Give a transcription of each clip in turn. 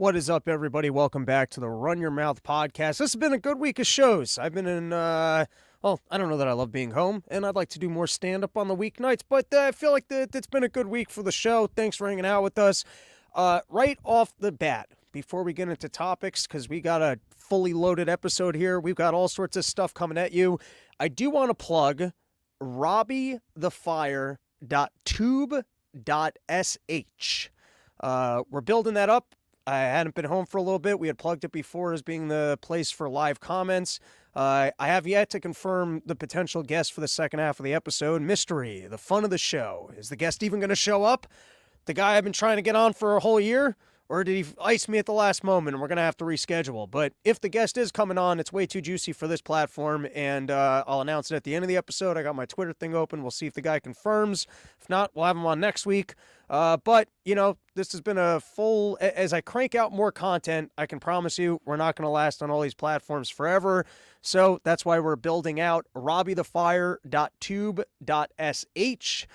What is up, everybody? Welcome back to the Run Your Mouth podcast. This has been a good week of shows. I've been in, I don't know that I love being home, and I'd like to do more stand-up on the weeknights, but I feel like it's been a good week for the show. Thanks for hanging out with us. Right off the bat, before we get into topics, because we got a fully loaded episode here, we've got all sorts of stuff coming at you. I do want to plug robbythefire.tube.sh. We're building that up. I hadn't been home for a little bit. We had plugged it before as being the place for live comments. I have yet to confirm the potential guest for the second half of the episode. Mystery, the fun of the show. Is the guest even going to show up? The guy I've been trying to get on for a whole year? Or did he ice me at the last moment and we're going to have to reschedule? But if the guest is coming on, it's way too juicy for this platform, and I'll announce it at the end of the episode. I got my Twitter thing open. We'll see if the guy confirms. If not, we'll have him on next week. But, you know, this has been a full... As I crank out more content, I can promise you we're not going to last on all these platforms forever. So that's why we're building out robbythefire.tube.sh.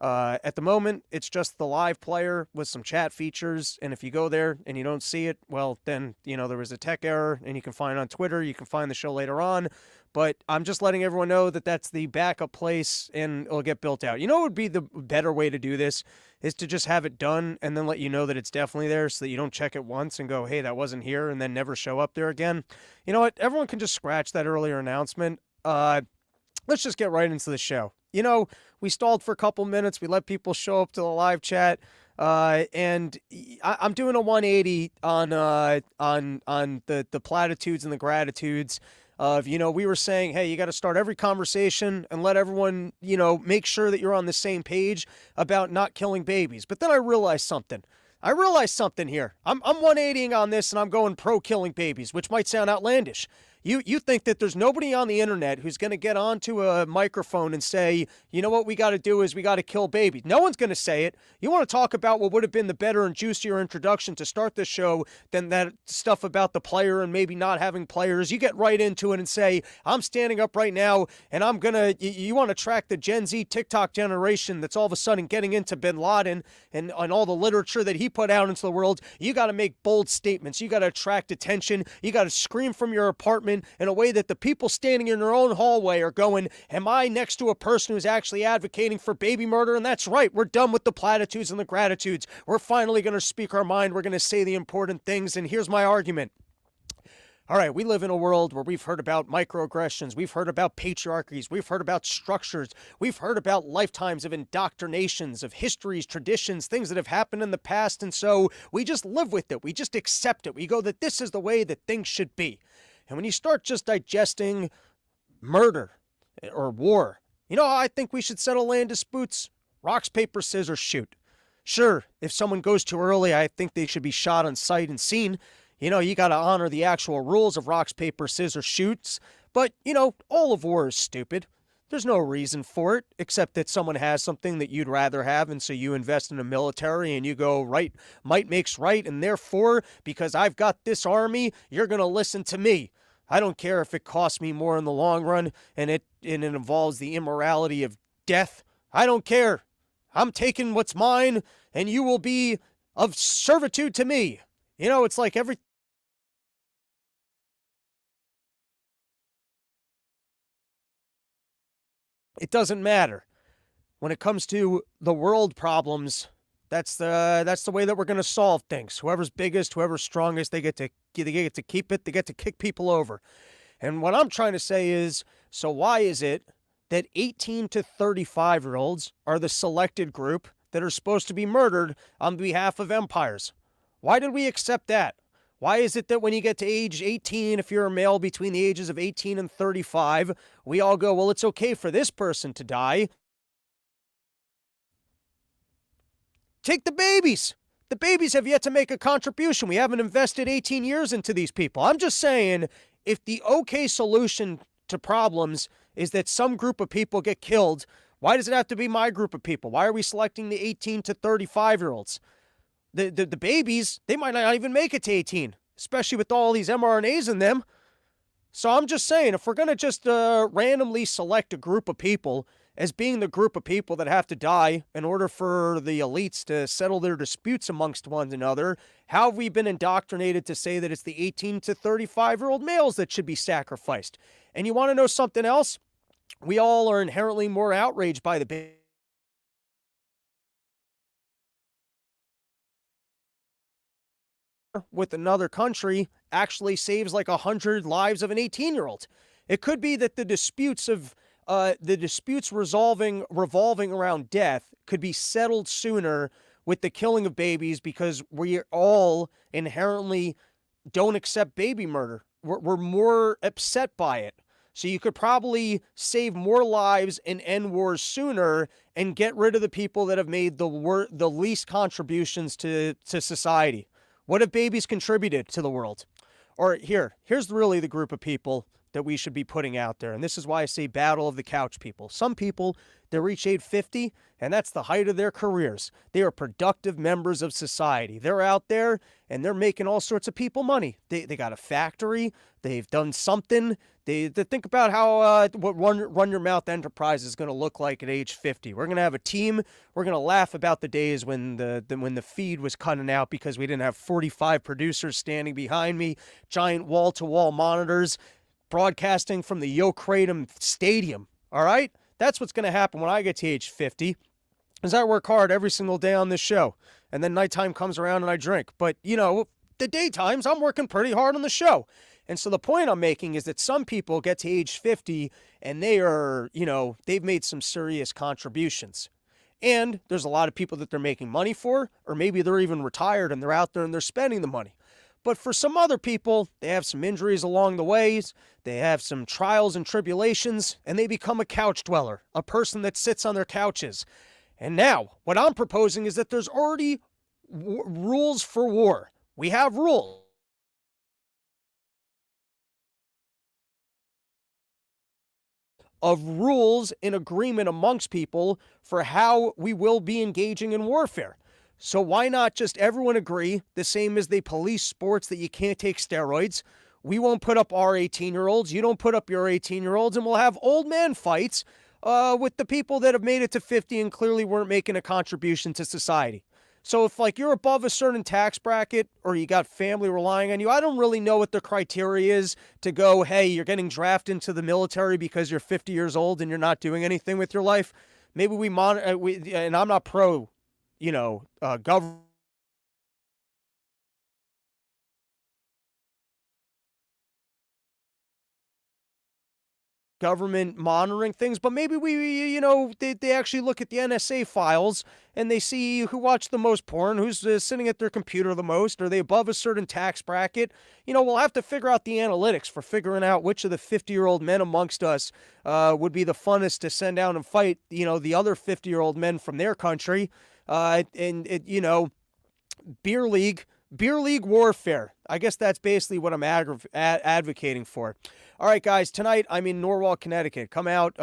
At the moment, it's just the live player with some chat features, and if you go there and you don't see it, well, then, you know, there was a tech error, and you can find it on Twitter. You can find the show later on, but I'm just letting everyone know that that's the backup place, and it'll get built out. You know what would be the better way to do this is to just have it done and then let you know that it's definitely there so that you don't check it once and go, hey, that wasn't here, and then never show up there again. You know what? Everyone can just scratch that earlier announcement. Let's just get right into the show. You know, we stalled for a couple minutes. We let people show up to the live chat, and I'm doing a 180 on the platitudes and the gratitudes of, you know, we were saying, hey, you got to start every conversation and let everyone, you know, make sure that you're on the same page about not killing babies. But then I realized something. Here. I'm 180ing on this, and I'm going pro killing babies, which might sound outlandish. You think that there's nobody on the internet who's going to get onto a microphone and say, you know what we got to do is we got to kill babies. No one's going to say it. You want to talk about what would have been the better and juicier introduction to start this show than that stuff about the player and maybe not having players. You get right into it and say, I'm standing up right now, and I'm going to, you want to track the Gen Z TikTok generation that's all of a sudden getting into bin Laden and all the literature that he put out into the world. You got to make bold statements. You got to attract attention. You got to scream from your apartment in a way that the people standing in their own hallway are going, am I next to a person who's actually advocating for baby murder? And that's right. We're done with the platitudes and the gratitudes. We're finally going to speak our mind. We're going to say the important things. And here's my argument. All right, we live in a world where we've heard about microaggressions, we've heard about patriarchies, we've heard about structures, we've heard about lifetimes of indoctrinations, of histories, traditions, things that have happened in the past, and so we just live with it. We just accept it. We go that this is the way that things should be. And when you start just digesting murder or war, you know how I think we should settle land disputes? Rocks, paper, scissors, shoot. Sure, if someone goes too early, I think they should be shot on sight and seen. You know, you got to honor the actual rules of rocks, paper, scissors, shoots. But, you know, all of war is stupid. There's no reason for it, except that someone has something that you'd rather have, and so you invest in a military, and you go, right, might makes right, and therefore, because I've got this army, you're going to listen to me. I don't care if it costs me more in the long run, and it involves the immorality of death. I don't care. I'm taking what's mine, and you will be of servitude to me. You know, it's like it doesn't matter. When it comes to the world problems, that's the way that we're going to solve things. Whoever's biggest, whoever's strongest, they get to keep it. They get to kick people over. And what I'm trying to say is, so why is it that 18 to 35-year-olds are the selected group that are supposed to be murdered on behalf of empires? Why did we accept that? Why is it that when you get to age 18, if you're a male between the ages of 18 and 35, we all go, well, it's okay for this person to die. Take the babies. The babies have yet to make a contribution. We haven't invested 18 years into these people. I'm just saying, if the okay solution to problems is that some group of people get killed, why does it have to be my group of people? Why are we selecting the 18 to 35-year-olds? The babies, they might not even make it to 18, especially with all these mRNAs in them. So I'm just saying, if we're going to just randomly select a group of people as being the group of people that have to die in order for the elites to settle their disputes amongst one another, how have we been indoctrinated to say that it's the 18 to 35-year-old males that should be sacrificed? And you want to know something else? We all are inherently more outraged by the with another country actually saves like 100 lives of an 18-year-old. It could be that the disputes revolving around death could be settled sooner with the killing of babies, because we all inherently don't accept baby murder. We're more upset by it. So you could probably save more lives and end wars sooner and get rid of the people that have made the least contributions to society. What have babies contributed to the world? Or here's really the group of people that we should be putting out there. And this is why I say battle of the couch people. Some people, they reach age 50, and that's the height of their careers. They are productive members of society. They're out there, and they're making all sorts of people money. They got a factory. They've done something. They think about how what Run Your Mouth Enterprise is going to look like at age 50. We're going to have a team. We're going to laugh about the days when the feed was cutting out because we didn't have 45 producers standing behind me, giant wall-to-wall monitors, broadcasting from the Yo Kratom Stadium. All right? That's what's going to happen when I get to age 50, is I work hard every single day on this show, and then nighttime comes around and I drink. But, the daytimes, I'm working pretty hard on the show. And so the point I'm making is that some people get to age 50 and they are, they've made some serious contributions. And there's a lot of people that they're making money for, or maybe they're even retired and they're out there and they're spending the money. But for some other people, they have some injuries along the ways, they have some trials and tribulations, and they become a couch dweller, a person that sits on their couches. And now, what I'm proposing is that there's already rules for war. We have rules in agreement amongst people for how we will be engaging in warfare. So why not just everyone agree, the same as they police sports, that you can't take steroids? We won't put up our 18-year-olds. You don't put up your 18-year-olds, and we'll have old man fights with the people that have made it to 50 and clearly weren't making a contribution to society. So if you're above a certain tax bracket or you got family relying on you, I don't really know what the criteria is to go, hey, you're getting drafted into the military because you're 50 years old and you're not doing anything with your life. Maybe and I'm not pro, government monitoring things, but maybe they actually look at the NSA files and they see who watched the most porn, who's sitting at their computer the most, are they above a certain tax bracket? We'll have to figure out the analytics for figuring out which of the 50-year-old men amongst us would be the funnest to send down and fight, the other 50-year-old men from their country. Beer league warfare. I guess that's basically what I'm advocating for. All right, guys, tonight I'm in Norwalk, Connecticut. Come out,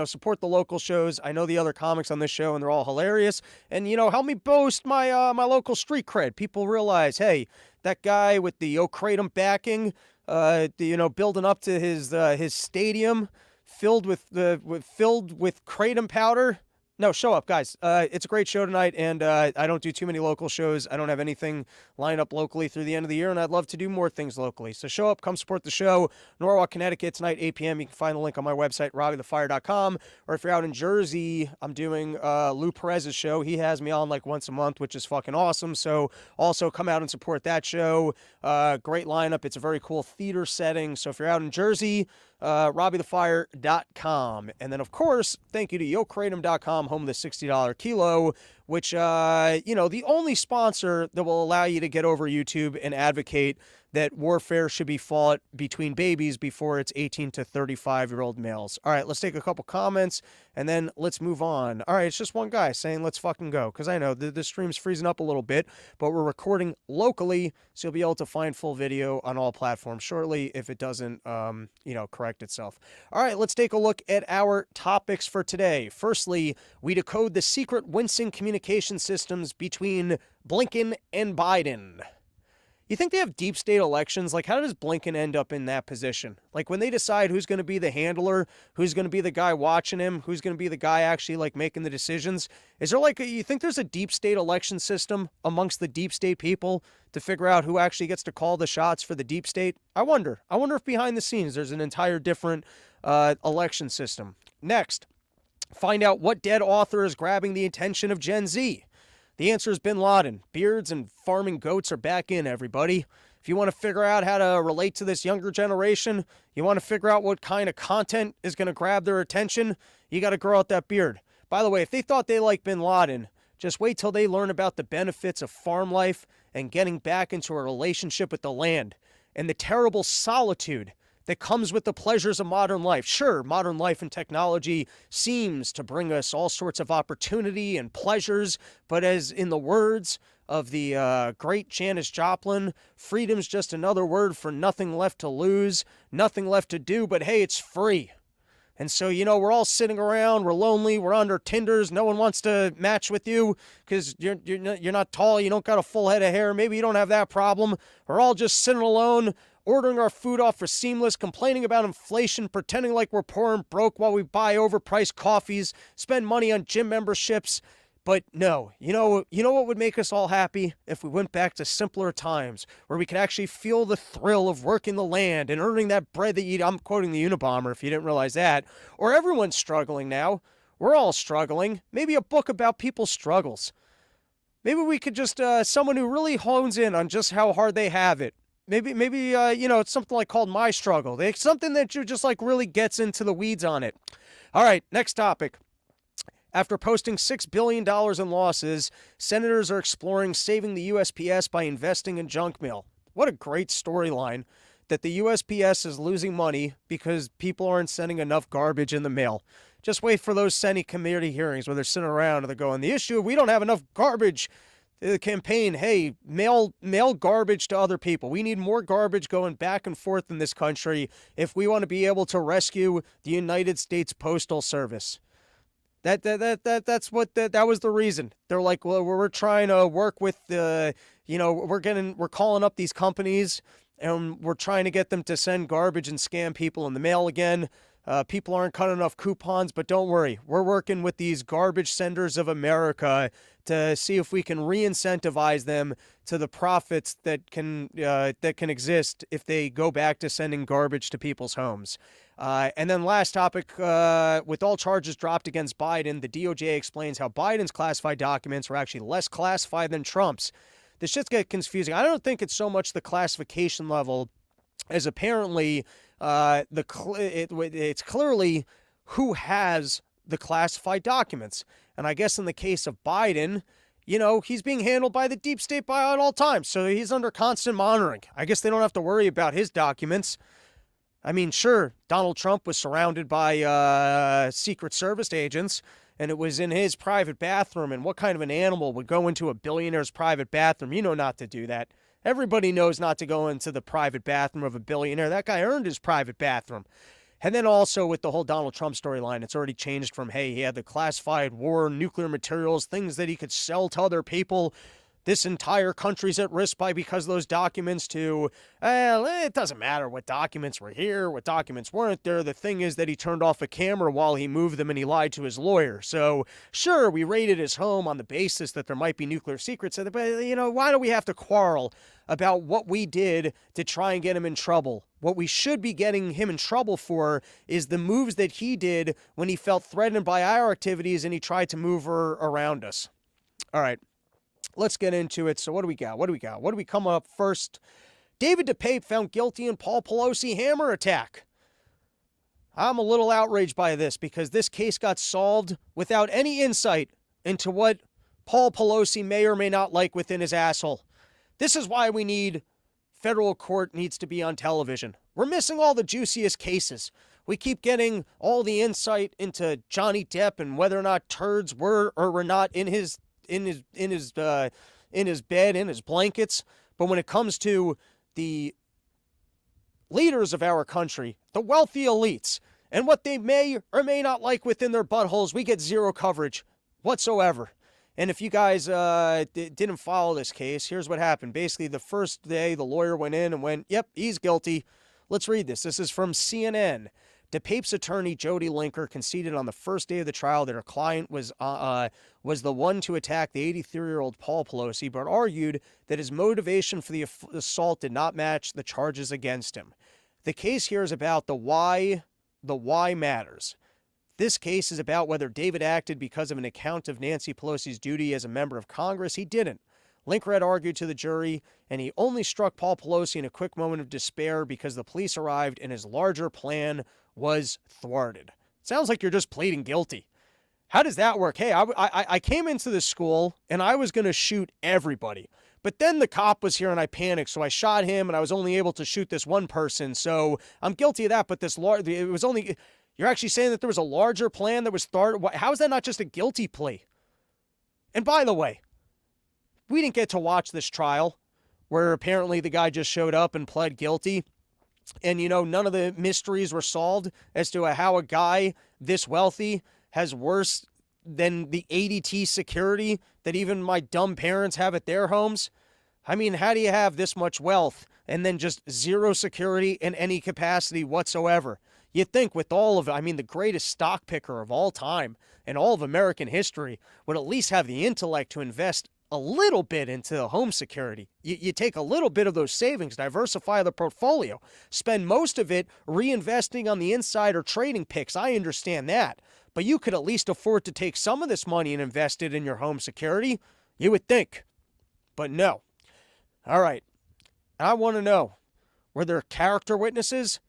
support the local shows. I know the other comics on this show, and they're all hilarious. And, help me boast my my local street cred. People realize, hey, that guy with the Yo Kratom backing, building up to his stadium filled with kratom powder. No, show up, guys. It's a great show tonight, and I don't do too many local shows. I don't have anything lined up locally through the end of the year, and I'd love to do more things locally. So show up, come support the show. Norwalk, Connecticut, tonight, 8 p.m. You can find the link on my website, RobbyTheFire.com. Or if you're out in Jersey, I'm doing Lou Perez's show. He has me on once a month, which is fucking awesome. So also come out and support that show. Great lineup. It's a very cool theater setting. So if you're out in Jersey, RobbyTheFire.com. And then, of course, thank you to YoKratom.com, home of the $60 kilo, which, the only sponsor that will allow you to get over YouTube and advocate that warfare should be fought between babies before it's 18 to 35-year-old males. All right, let's take a couple comments, and then let's move on. All right, it's just one guy saying let's fucking go, because I know the stream's freezing up a little bit, but we're recording locally, so you'll be able to find full video on all platforms shortly if it doesn't, correct itself. All right, let's take a look at our topics for today. Firstly, we decode the secret wincing communication systems between Blinken and Biden. You think they have deep state elections? Like, how does Blinken end up in that position? Like, when they decide who's going to be the handler, who's going to be the guy watching him, who's going to be the guy actually, like, making the decisions, is there, like, you think there's a deep state election system amongst the deep state people to figure out who actually gets to call the shots for the deep state? I wonder. I wonder if behind the scenes there's an entire different election system. Next, find out what dead author is grabbing the attention of Gen Z. The answer is Bin Laden. Beards and farming goats are back in, everybody. If you want to figure out how to relate to this younger generation, you want to figure out what kind of content is going to grab their attention, you got to grow out that beard. By the way, if they thought they liked Bin Laden, just wait till they learn about the benefits of farm life and getting back into a relationship with the land and the terrible solitude that comes with the pleasures of modern life. Sure, modern life and technology seems to bring us all sorts of opportunity and pleasures, but as in the words of the great Janis Joplin, freedom's just another word for nothing left to lose, nothing left to do, but hey, it's free. And so, we're all sitting around, we're lonely, we're under Tinders, no one wants to match with you because you're not tall, you don't got a full head of hair, maybe you don't have that problem. We're all just sitting alone, ordering our food off for Seamless, complaining about inflation, pretending like we're poor and broke while we buy overpriced coffees, spend money on gym memberships. But no, you know what would make us all happy? If we went back to simpler times where we could actually feel the thrill of working the land and earning that bread that you eat. I'm quoting the Unabomber if you didn't realize that. Or everyone's struggling now. We're all struggling. Maybe a book about people's struggles. Maybe we could just, someone who really hones in on just how hard they have it. Maybe it's something like called My Struggle. It's something that you just like really gets into the weeds on it. All right, next topic. After posting $6 billion in losses, senators are exploring saving the USPS by investing in junk mail. What a great storyline that the USPS is losing money because people aren't sending enough garbage in the mail. Just wait for those Senate committee hearings where they're sitting around and they're going, the issue, we don't have enough garbage. The campaign, hey, mail garbage to other people. We need more garbage going back and forth in this country if we want to be able to rescue the United States Postal Service. That was the reason. They're like, well, we're trying to work with the, we're calling up these companies and we're trying to get them to send garbage and scam people in the mail again. People aren't cutting enough coupons, but don't worry. We're working with these garbage senders of America to see if we can re-incentivize them to the profits that can exist if they go back to sending garbage to people's homes. And then last topic, with all charges dropped against Biden, the DOJ explains how Biden's classified documents were actually less classified than Trump's. This shit's get confusing. I don't think it's so much the classification level as apparently it's clearly who has the classified documents. And I guess in the case of Biden, he's being handled by the deep state at all times. So he's under constant monitoring. I guess they don't have to worry about his documents. I mean, sure, Donald Trump was surrounded by Secret Service agents, and it was in his private bathroom. And what kind of an animal would go into a billionaire's private bathroom? You know not to do that. Everybody knows not to go into the private bathroom of a billionaire. That guy earned his private bathroom. And then also with the whole Donald Trump storyline, it's already changed from, hey, he had the classified war, nuclear materials, things that he could sell to other people. This entire country's at risk because of those documents to, it doesn't matter what documents were here, what documents weren't there. The thing is that he turned off a camera while he moved them and he lied to his lawyer. So, sure, we raided his home on the basis that there might be nuclear secrets, but, why do we have to quarrel about what we did to try and get him in trouble? What we should be getting him in trouble for is the moves that he did when he felt threatened by our activities and he tried to move her around us. All right. Let's get into it. So what do we got? What do we come up first? David Decamp found guilty in Paul Pelosi hammer attack. I'm a little outraged by this because this case got solved without any insight into what Paul Pelosi may or may not like within his asshole. This is why we need federal court needs to be on television. We're missing all the juiciest cases. We keep getting all the insight into Johnny Depp and whether or not turds were or were not in his bed, in his blankets. But when it comes to the leaders of our country, the wealthy elites, and what they may or may not like within their buttholes, we get zero coverage whatsoever. And if you guys didn't follow this case, here's what happened. Basically, the first day, the lawyer went in and went, yep, he's guilty. Let's read this. This is from CNN. Decamp's attorney, Jody Linker, conceded on the first day of the trial that her client was the one to attack the 83-year-old Paul Pelosi, but argued that his motivation for the assault did not match the charges against him. The case here is about the why matters. This case is about whether David acted because of an account of Nancy Pelosi's duty as a member of Congress. He didn't. Linker had argued to the jury, and he only struck Paul Pelosi in a quick moment of despair because the police arrived and his larger plan was thwarted. Sounds like you're just pleading guilty. How does that work? Hey, I came into this school, and I was going to shoot everybody. But then the cop was here, and I panicked, so I shot him, and I was only able to shoot this one person. So I'm guilty of that, but it was only... You're actually saying that there was a larger plan that was started? How is that not just a guilty plea? And by the way, we didn't get to watch this trial where apparently the guy just showed up and pled guilty. And, none of the mysteries were solved as to how a guy this wealthy has worse than the ADT security that even my dumb parents have at their homes. I mean, how do you have this much wealth and then just zero security in any capacity whatsoever? You'd think with all of it, the greatest stock picker of all time and all of American history would at least have the intellect to invest a little bit into home security. You take a little bit of those savings, diversify the portfolio, spend most of it reinvesting on the insider trading picks. I understand that. But you could at least afford to take some of this money and invest it in your home security. You would think. But no. All right. I want to know, were there character witnesses?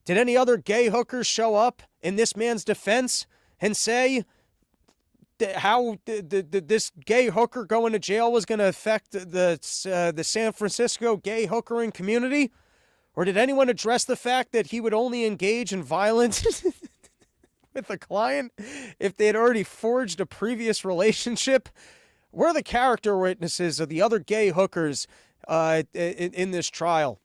Did any other gay hookers show up in this man's defense and say how this gay hooker going to jail was going to affect the San Francisco gay hookering community? Or did anyone address the fact that he would only engage in violence with a client if they had already forged a previous relationship? Where are the character witnesses of the other gay hookers in this trial?